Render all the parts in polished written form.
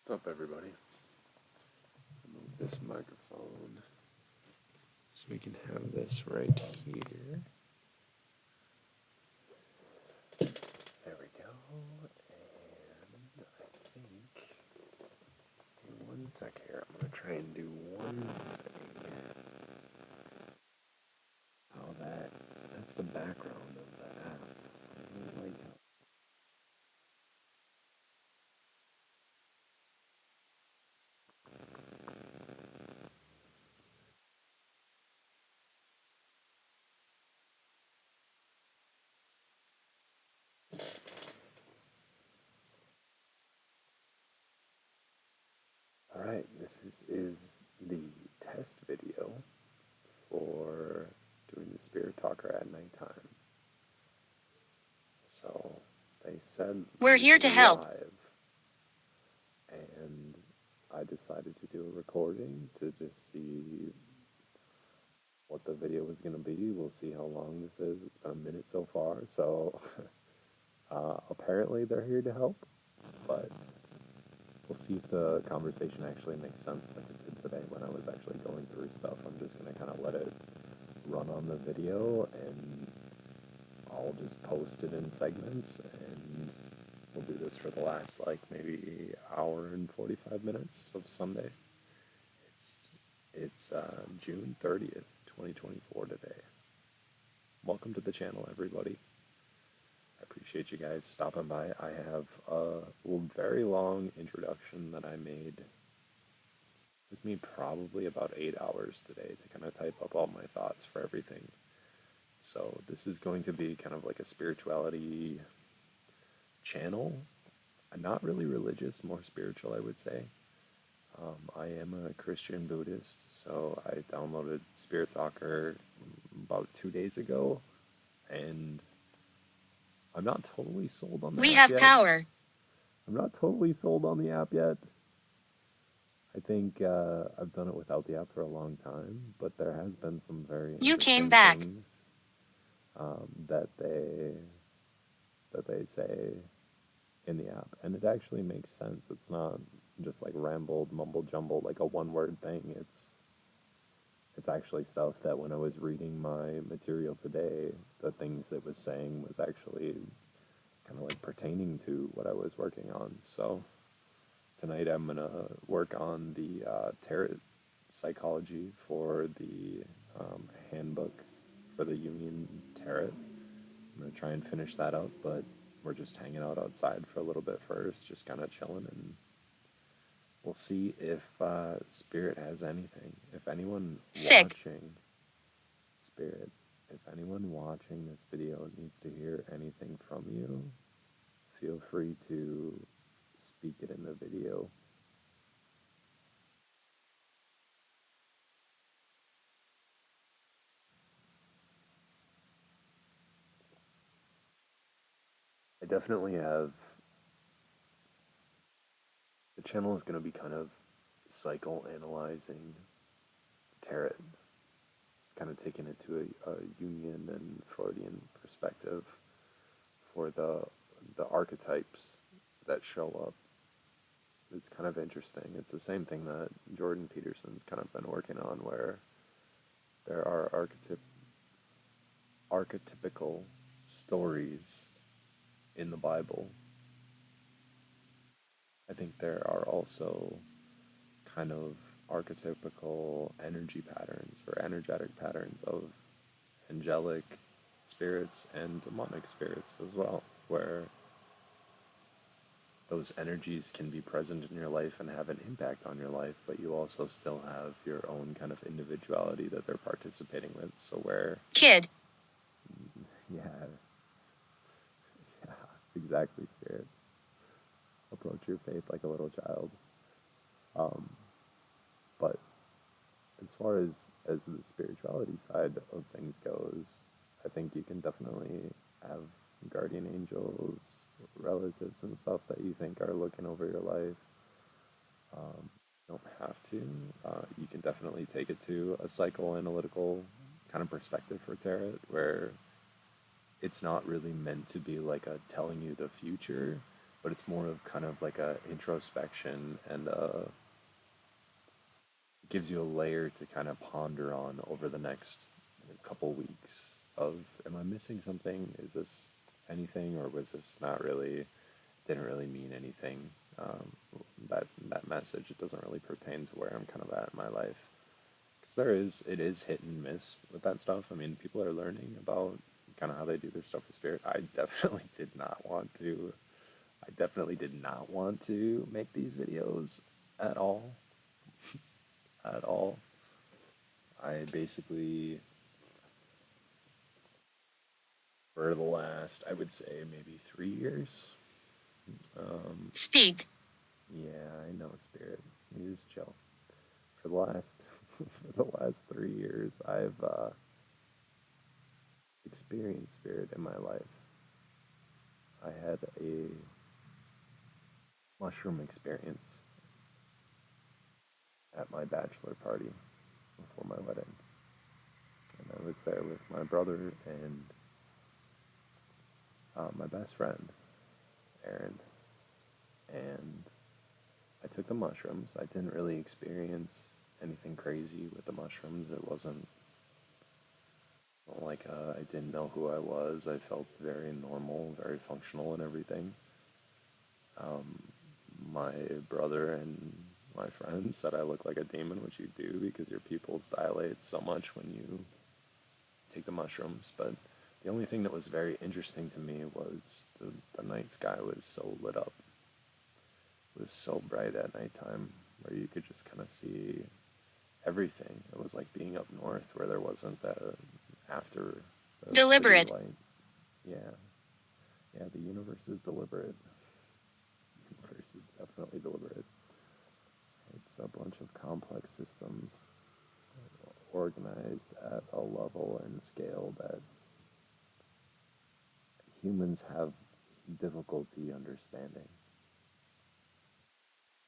What's up, everybody? Move this microphone so we can have this right here. There we go. And I think, give me 1 sec here. I'm going to try and do one thing. Oh, that's the background of the app. I really like it. Alright, this is the test video for doing the Spirit Talker at nighttime. So, they said We're here to help. live, and I decided to do a recording to just see what the video was going to be. We'll see how long this is. It's been a minute so far, so apparently they're here to help, but we'll see if the conversation actually makes sense like it did today when I was actually going through stuff. I'm just going to kind of let it run on the video, and I'll just post it in segments, and we'll do this for the last maybe hour and 45 minutes of Sunday. It's June 30th, 2024 today. Welcome to the channel, everybody. I appreciate you guys stopping by. I have a very long introduction that I made. It took me probably about 8 hours today to kind of type up all my thoughts for everything. So this is going to be kind of like a spirituality channel. Not really religious, more spiritual, I would say. I am a Christian Buddhist, so I downloaded Spirit Talker about 2 days ago, and I'm not totally sold on the We app have yet. power. I'm not totally sold on the app yet. I think I've done it without the app for a long time, but there has been some very You interesting came back. things that they say in the app, and it actually makes sense. It's not just like rambled mumble jumble like a one-word thing. It's actually stuff that when I was reading my material today, the things it was saying was actually kind of like pertaining to what I was working on. So tonight I'm going to work on the tarot psychology for the handbook for the Jungian tarot. I'm going to try and finish that up, but we're just hanging out outside for a little bit first, just kind of chilling, and we'll see if Spirit has anything. If anyone Sick. watching Spirit, if anyone watching this video needs to hear anything from you, feel free to speak it in the video. I definitely have. The channel is going to be kind of psychoanalyzing tarot, kind of taking it to a Jungian and Freudian perspective for the archetypes that show up. It's kind of interesting. It's the same thing that Jordan Peterson's kind of been working on, where there are archetypical stories in the Bible. I think there are also kind of archetypical energy patterns or energetic patterns of angelic spirits and demonic spirits as well, where those energies can be present in your life and have an impact on your life, but you also still have your own kind of individuality that they're participating with. So where Kid. yeah, yeah, exactly, Spirit. Approach your faith like a little child. But as far as the spirituality side of things goes, I think you can definitely have guardian angels, relatives, and stuff that you think are looking over your life. You don't have to. You can definitely take it to a psychoanalytical kind of perspective for tarot, where it's not really meant to be like a telling you the future, but it's more of kind of like a introspection and gives you a layer to kind of ponder on over the next couple weeks of, am I missing something? Is this anything, or was this not really, didn't really mean anything? That message, it doesn't really pertain to where I'm kind of at in my life. Because it is hit and miss with that stuff. I mean, people are learning about kind of how they do their stuff with spirit. I definitely did not want to make these videos at all. At all. I basically, for the last, I would say maybe 3 years. Speak. Yeah, I know, Spirit. You just chill. For the last, for the last 3 years, I've experienced Spirit in my life. I had a mushroom experience at my bachelor party before my wedding. And I was there with my brother and my best friend, Aaron. And I took the mushrooms. I didn't really experience anything crazy with the mushrooms. It wasn't like I didn't know who I was. I felt very normal, very functional and everything. My brother and my friends said I look like a demon, which you do because your pupils dilate so much when you take the mushrooms. But the only thing that was very interesting to me was the night sky was so lit up. It was so bright at nighttime where you could just kind of see everything. It was like being up north where there wasn't the after the city Deliberate. light. Yeah. Yeah, the universe is deliberate. The universe is definitely deliberate. It's a bunch of complex systems organized at a level and scale that humans have difficulty understanding.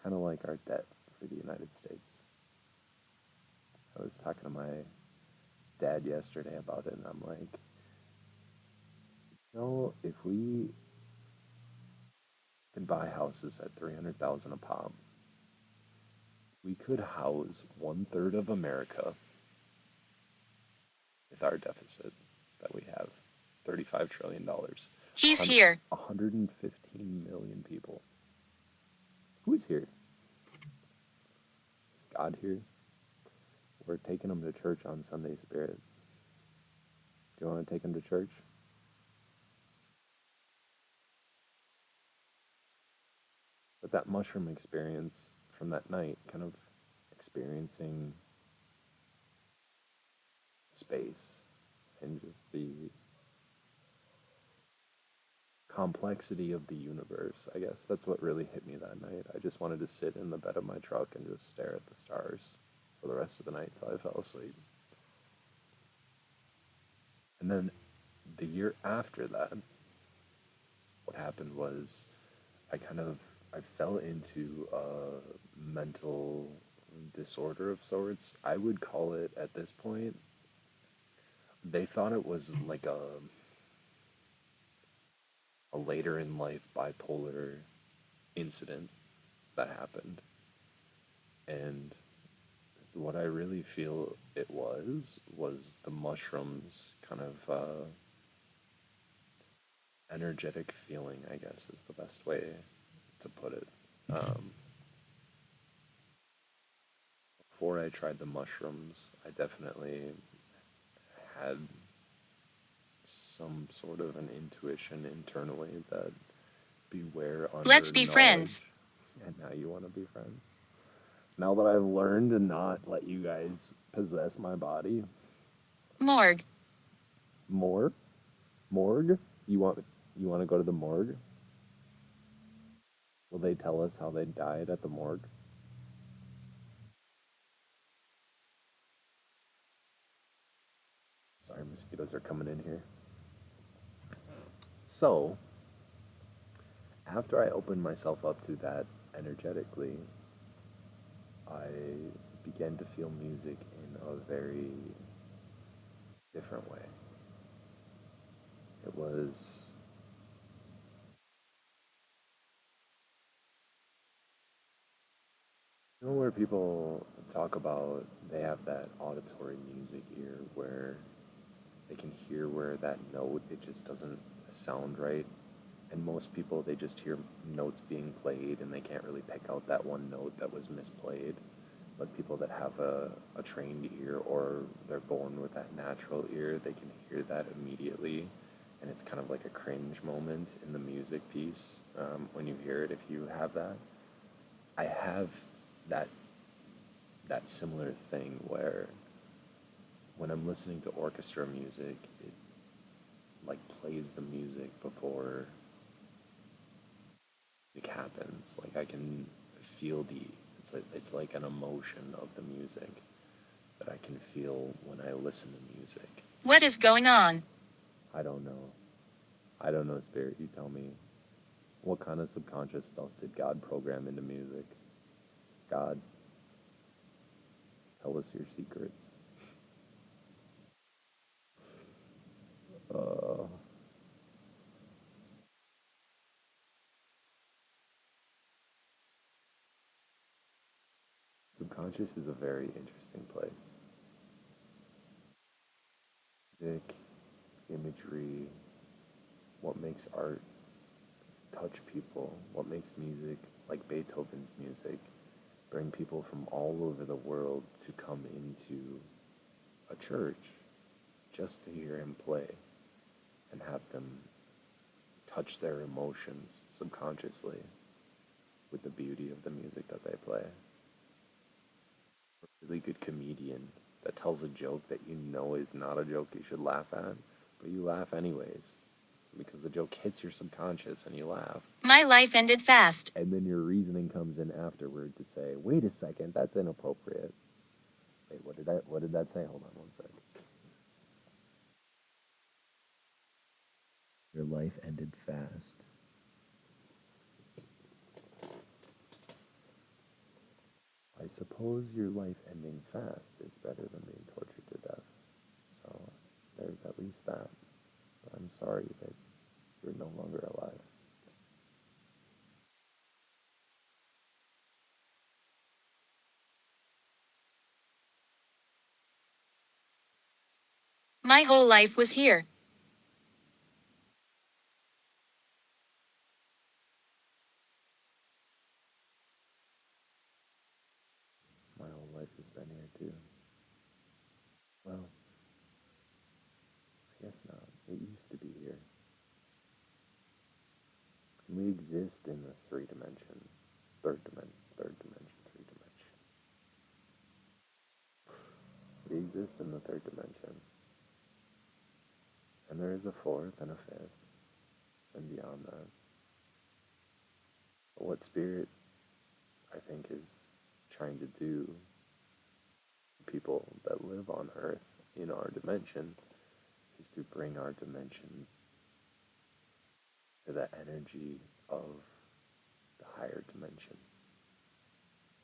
Kind of like our debt for the United States. I was talking to my dad yesterday about it, and I'm like, if we could buy houses at 300,000 a pop, we could house 1/3 of America with our deficit that we have, $35 trillion. He's here. 115 million people. Who's here? Is God here? We're taking them to church on Sunday, Spirit. Do you want to take them to church? But that mushroom experience from that night, kind of experiencing space and just the complexity of the universe, I guess. That's what really hit me that night. I just wanted to sit in the bed of my truck and just stare at the stars for the rest of the night till I fell asleep. And then the year after that, what happened was I fell into a mental disorder of sorts. I would call it at this point. They thought it was like a later in life bipolar incident that happened. And what I really feel it was the mushrooms kind of energetic feeling, I guess is the best way to put it. Before I tried the mushrooms, I definitely had some sort of an intuition internally that beware Let's under be friends. knowledge. And now you want to be friends. Now that I've learned to not let you guys possess my body. Morgue. More? Morgue? You want to go to the morgue? Will they tell us how they died at the morgue? Sorry, mosquitoes are coming in here. So, after I opened myself up to that energetically, I began to feel music in a very different way. It was You know where people talk about they have that auditory music ear where they can hear where that note it just doesn't sound right, and most people they just hear notes being played and they can't really pick out that one note that was misplayed. But people that have a trained ear or they're born with that natural ear, they can hear that immediately, and it's kind of like a cringe moment in the music piece when you hear it. If you have that, I have that that similar thing where when I'm listening to orchestra music, it like plays the music before it happens. Like I can feel it's like an emotion of the music that I can feel when I listen to music. What is going on? I don't know. I don't know, Spirit. You tell me. What kind of subconscious stuff did God program into music? God, tell us your secrets. Uh, Subconscious is a very interesting place. Music, imagery, what makes art touch people, what makes music, like Beethoven's music, bring people from all over the world to come into a church just to hear him play and have them touch their emotions subconsciously with the beauty of the music that they play. A really good comedian that tells a joke that you know is not a joke you should laugh at, but you laugh anyways because the joke hits your subconscious and you laugh. My life ended fast. And then your reasoning comes in afterward to say, wait a second, that's inappropriate. Wait, what did that say? Hold on one sec. Your life ended fast. I suppose your life ending fast is better than being tortured to death. So there's at least that. But I'm sorry that you're no longer alive. My whole life was here. My whole life has been here too. Well, I guess not. It used to be here. And we exist in the three dimension, third dimension, three dimension. We exist in the third dimension. And there is a fourth and a fifth and beyond that. But what spirit, I think, is trying to do people that live on Earth in our dimension is to bring our dimension to the energy of the higher dimension.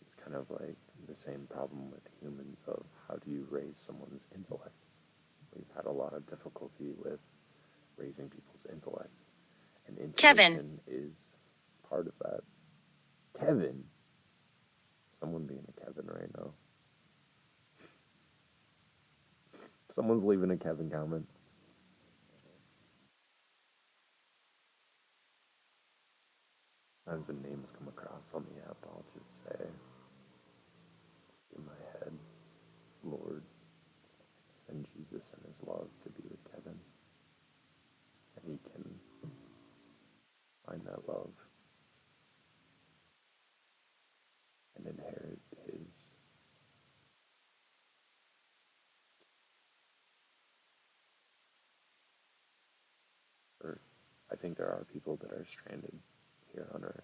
It's kind of like the same problem with humans of how do you raise someone's intellect? We've had a lot of difficulty with raising people's intellect, and Kevin. intuition is part of that. Kevin, someone being a Kevin right now. Someone's leaving a Kevin comment. Sometimes when names come across on the app, I'll just say in my head, Lord, send Jesus and his love to be with Kevin. And he can find that love and inherit his. Or I think there are people that are stranded here on Earth.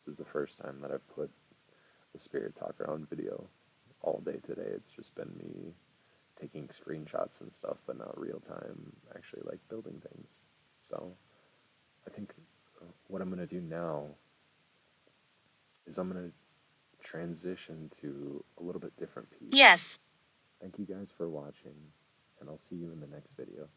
This is the first time that I've put the Spirit Talker on video all day today. It's just been me taking screenshots and stuff, but not real time, actually like building things. So I think what I'm going to do now is I'm going to transition to a little bit different piece. Yes. Thank you guys for watching, and I'll see you in the next video.